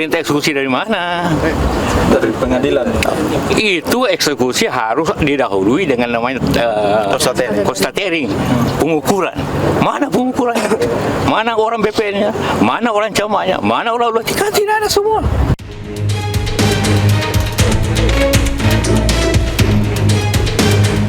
Perintah eksekusi dari mana? Dari pengadilan. Itu eksekusi harus didahului dengan namanya konstatering, pengukuran. Mana pengukurannya? Mana orang BPN-nya? Mana orang camatnya? Mana orang tidak ada semua.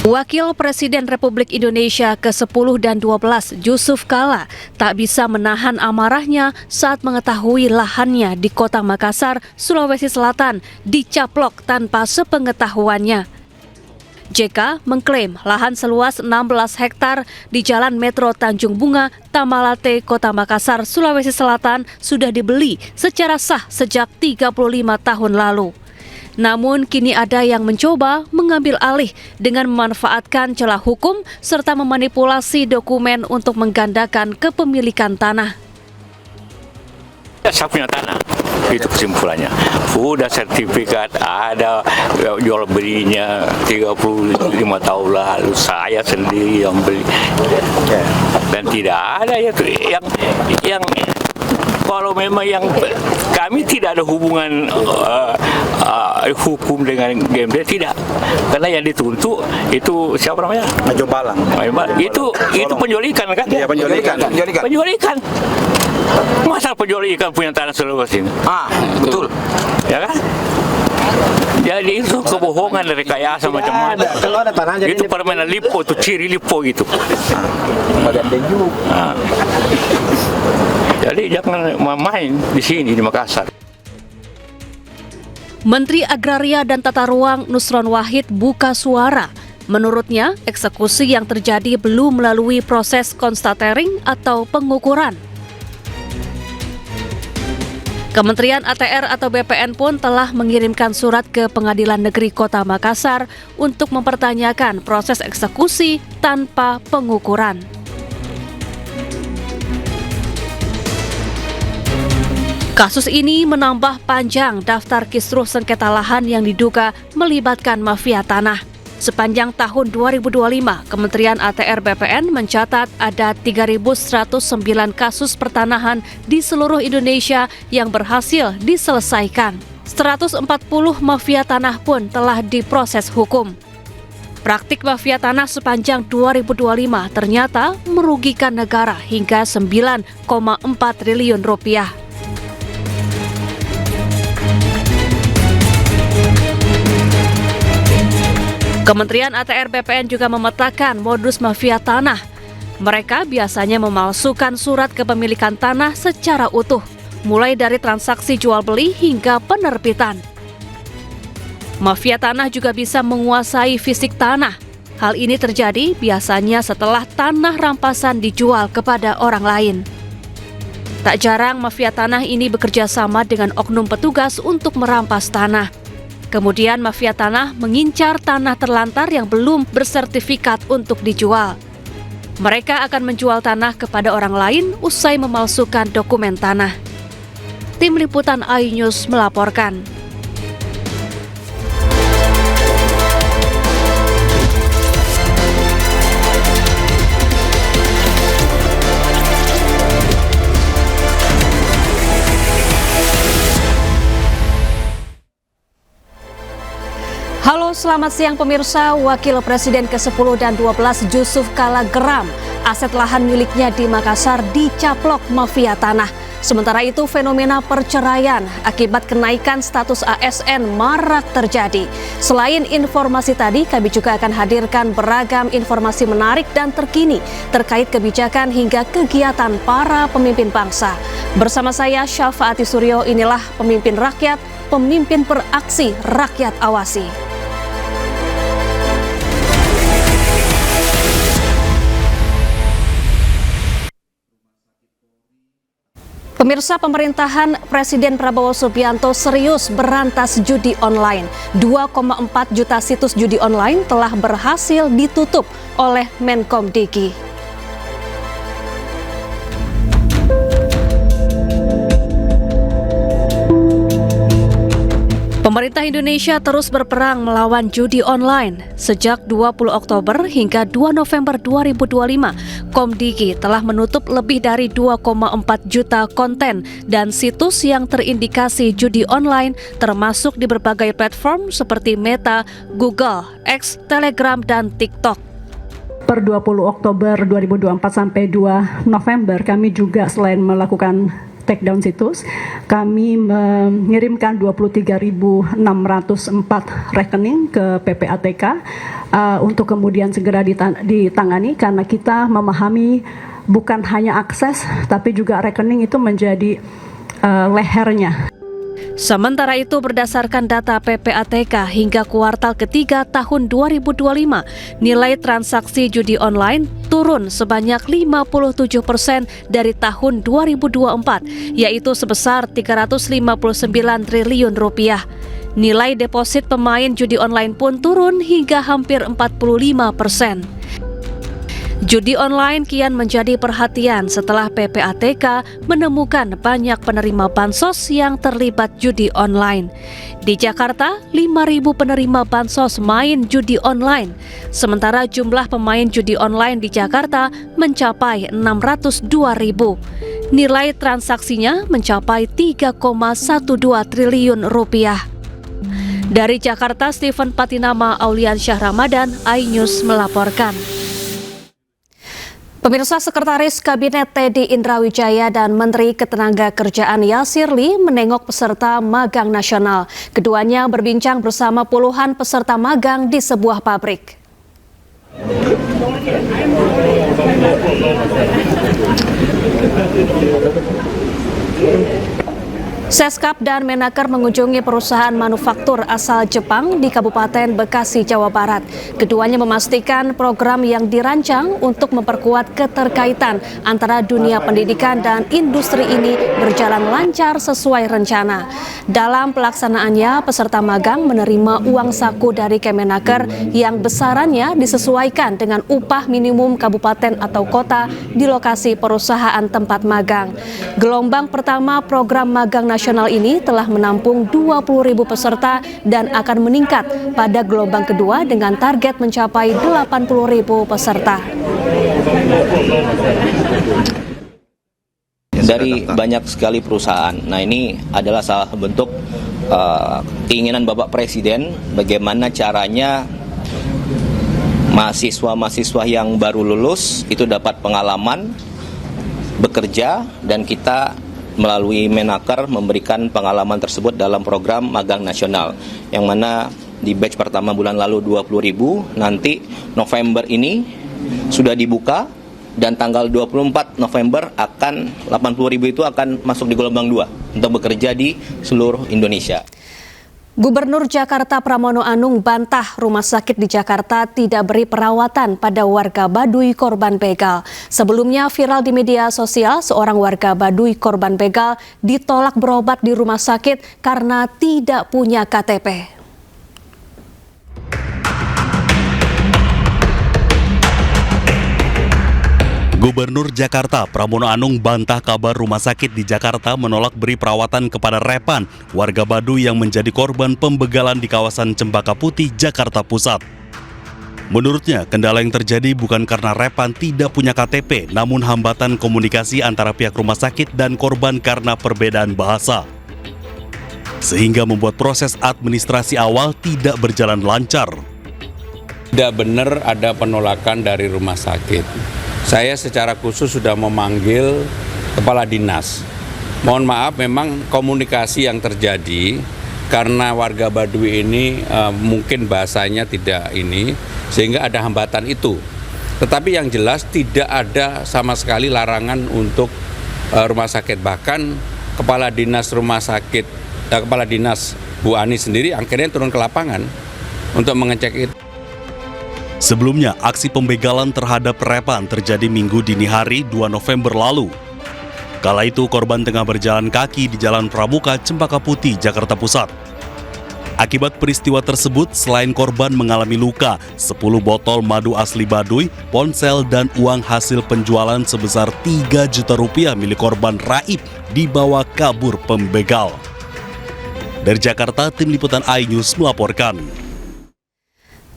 Wakil Presiden Republik Indonesia ke-10 dan 12, Yusuf Kala, tak bisa menahan amarahnya saat mengetahui lahannya di Kota Makassar, Sulawesi Selatan, dicaplok tanpa sepengetahuannya. JK mengklaim lahan seluas 16 hektar di Jalan Metro Tanjung Bunga, Tamalate, Kota Makassar, Sulawesi Selatan sudah dibeli secara sah sejak 35 tahun lalu. Namun kini ada yang mencoba mengambil alih dengan memanfaatkan celah hukum serta memanipulasi dokumen untuk menggandakan kepemilikan tanah. Saya punya tanah, itu kesimpulannya. Udah sertifikat, ada jual belinya 35 tahun lalu, saya sendiri yang beli. Dan tidak ada yang kalau memang yang kami tidak ada hubungan hukum dengan GMD, tidak, karena yang dituntut itu siapa namanya? Majo Balang. Itu penjualikan kan? Iya, penjualikan. Masa penjualikan punya tanah Sulawesi ini? Betul. Ya kan? Jadi itu kebohongan, rekayasa macam-macam. Kalau ada tanah jadi itu permainan lipo, itu ciri lipo gitu. Jadi jangan main di sini di Makassar. Menteri Agraria dan Tata Ruang Nusron Wahid buka suara. Menurutnya, eksekusi yang terjadi belum melalui proses konstatering atau pengukuran. Kementerian ATR atau BPN pun telah mengirimkan surat ke Pengadilan Negeri Kota Makassar untuk mempertanyakan proses eksekusi tanpa pengukuran. Kasus ini menambah panjang daftar kisruh sengketa lahan yang diduga melibatkan mafia tanah. Sepanjang tahun 2025, Kementerian ATR BPN mencatat ada 3.109 kasus pertanahan di seluruh Indonesia yang berhasil diselesaikan. 140 mafia tanah pun telah diproses hukum. Praktik mafia tanah sepanjang 2025 ternyata merugikan negara hingga 9,4 triliun rupiah. Kementerian ATR BPN juga memetakan modus mafia tanah. Mereka biasanya memalsukan surat kepemilikan tanah secara utuh, mulai dari transaksi jual beli hingga penerbitan. Mafia tanah juga bisa menguasai fisik tanah. Hal ini terjadi biasanya setelah tanah rampasan dijual kepada orang lain. Tak jarang mafia tanah ini bekerja sama dengan oknum petugas untuk merampas tanah. Kemudian mafia tanah mengincar tanah terlantar yang belum bersertifikat untuk dijual. Mereka akan menjual tanah kepada orang lain usai memalsukan dokumen tanah. Tim Liputan iNews melaporkan. Halo, selamat siang pemirsa. Wakil Presiden ke-10 dan 12 Yusuf Kala geram. Aset lahan miliknya di Makassar dicaplok mafia tanah. Sementara itu fenomena perceraian akibat kenaikan status ASN marak terjadi. Selain informasi tadi, kami juga akan hadirkan beragam informasi menarik dan terkini terkait kebijakan hingga kegiatan para pemimpin bangsa. Bersama saya Syafaati Suryo, inilah Pemimpin Rakyat, pemimpin beraksi, rakyat awasi. Pemirsa, pemerintahan Presiden Prabowo Subianto serius berantas judi online. 2,4 juta situs judi online telah berhasil ditutup oleh Menkom Diki. Pemerintah Indonesia terus berperang melawan judi online. Sejak 20 Oktober hingga 2 November 2025, Komdigi telah menutup lebih dari 2,4 juta konten dan situs yang terindikasi judi online, termasuk di berbagai platform seperti Meta, Google, X, Telegram, dan TikTok. Per 20 Oktober 2024 sampai 2 November, kami juga selain melakukan takedown situs, kami mengirimkan 23.604 rekening ke PPATK untuk kemudian segera ditangani, karena kita memahami bukan hanya akses tapi juga rekening itu menjadi lehernya. Sementara itu, berdasarkan data PPATK hingga kuartal ketiga tahun 2025, nilai transaksi judi online turun sebanyak 57% dari tahun 2024, yaitu sebesar 359 triliun rupiah. Nilai deposit pemain judi online pun turun hingga hampir 45%. Judi online kian menjadi perhatian setelah PPATK menemukan banyak penerima bansos yang terlibat judi online. Di Jakarta, 5.000 penerima bansos main judi online, sementara jumlah pemain judi online di Jakarta mencapai 602.000. Nilai transaksinya mencapai 3,12 triliun rupiah. Dari Jakarta, Stephen Patinama, Auliansyah Ramadan, iNews melaporkan. Pemirsa, Sekretaris Kabinet Teddy Indrawijaya dan Menteri Ketenagakerjaan Yasir Lee menengok peserta magang nasional. Keduanya berbincang bersama puluhan peserta magang di sebuah pabrik. Seskap dan Menaker mengunjungi perusahaan manufaktur asal Jepang di Kabupaten Bekasi, Jawa Barat. Keduanya memastikan program yang dirancang untuk memperkuat keterkaitan antara dunia pendidikan dan industri ini berjalan lancar sesuai rencana. Dalam pelaksanaannya, peserta magang menerima uang saku dari Kemenaker yang besarannya disesuaikan dengan upah minimum kabupaten atau kota di lokasi perusahaan tempat magang. Gelombang pertama program magang nasional ini telah menampung 20.000 peserta dan akan meningkat pada gelombang kedua dengan target mencapai 80.000 peserta. Dari banyak sekali perusahaan. Nah, ini adalah salah bentuk keinginan Bapak Presiden bagaimana caranya mahasiswa-mahasiswa yang baru lulus itu dapat pengalaman bekerja, dan kita melalui Menaker memberikan pengalaman tersebut dalam program magang nasional, yang mana di batch pertama bulan lalu 20.000, nanti November ini sudah dibuka, dan tanggal 24 November akan 80.000 itu akan masuk di gelombang 2 untuk bekerja di seluruh Indonesia. Gubernur Jakarta Pramono Anung bantah rumah sakit di Jakarta tidak beri perawatan pada warga Baduy korban begal. Sebelumnya viral di media sosial, seorang warga Baduy korban begal ditolak berobat di rumah sakit karena tidak punya KTP. Gubernur Jakarta Pramono Anung bantah kabar rumah sakit di Jakarta menolak beri perawatan kepada Repan, warga Baduy yang menjadi korban pembegalan di kawasan Cempaka Putih, Jakarta Pusat. Menurutnya, kendala yang terjadi bukan karena Repan tidak punya KTP, namun hambatan komunikasi antara pihak rumah sakit dan korban karena perbedaan bahasa, sehingga membuat proses administrasi awal tidak berjalan lancar. Tidak benar ada penolakan dari rumah sakit. Saya secara khusus sudah memanggil kepala dinas. Mohon maaf, memang komunikasi yang terjadi karena warga Baduy ini mungkin bahasanya tidak ini, sehingga ada hambatan itu. Tetapi yang jelas tidak ada sama sekali larangan untuk rumah sakit. Bahkan kepala dinas kepala dinas Bu Ani sendiri akhirnya turun ke lapangan untuk mengecek itu. Sebelumnya, aksi pembegalan terhadap Repan terjadi Minggu dini hari 2 November lalu. Kala itu korban tengah berjalan kaki di Jalan Pramuka, Cempaka Putih, Jakarta Pusat. Akibat peristiwa tersebut, selain korban mengalami luka, 10 botol madu asli Baduy, ponsel dan uang hasil penjualan sebesar 3 juta rupiah milik korban raib dibawa kabur pembegal. Dari Jakarta, Tim Liputan iNews melaporkan.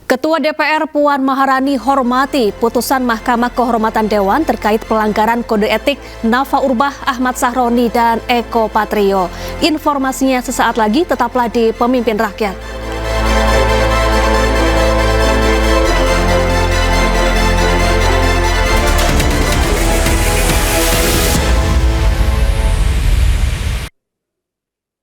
Ketua DPR Puan Maharani hormati putusan Mahkamah Kehormatan Dewan terkait pelanggaran kode etik Nafa Urbah, Ahmad Sahroni, dan Eko Patrio. Informasinya sesaat lagi, tetaplah di Pemimpin Rakyat.